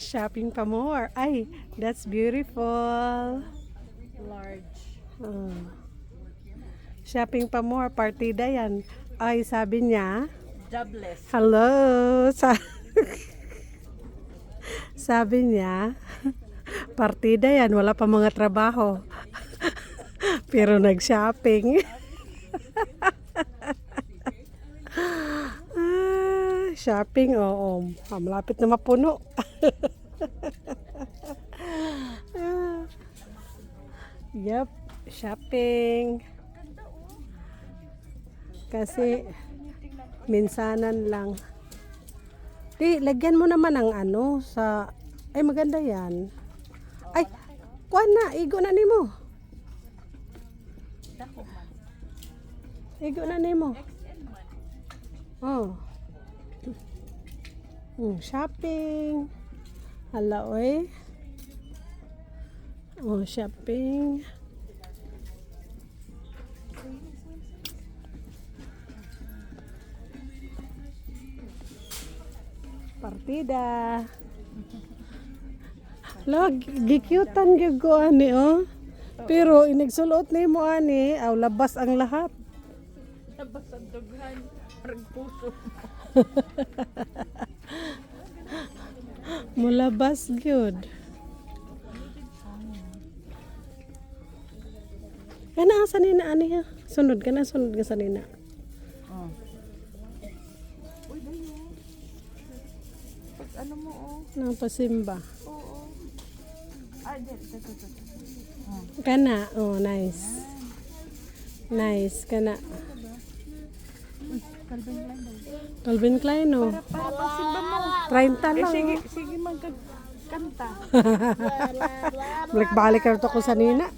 Shopping pa more. Ay, that's beautiful. Large. Oh. Shopping pa more. Partida yan. Ay, sabi niya, Jobless. hello. Sabi niya, partida yan. Wala pa mga trabaho. Pero nag-shopping. Shopping, oo. Malapit na mapuno. Yep, shopping. Kasi minsanan lang. Di, lagyan mo naman ang ano sa... Ay, maganda yan. Ay, kuha na. Igo na nimo. Dako man. Igo na nimo. XL man. Oh. Shopping. Hala, oy. Oh, shopping. Partida. Lag, gikyutan gyud ko ani oh. Pero inigsulot nimo ani, aw labas ang lahat. Labas ang dughan. Parang puso. Mulabas gyud. Kana asa ni na ani ha? Sunod ka na, sunod ka sa nina. Oh. Uy, dayo. Pag ano mo, oh. Nang pasimba. Oo. Ah, dito. Oh. Kana, oh nice. Nice kana. Calvin Klein daw. Calvin Klein oh. Para pagsimba mo. 30 lang. Sige magkanta. Balik-balik ka to ko sa nina.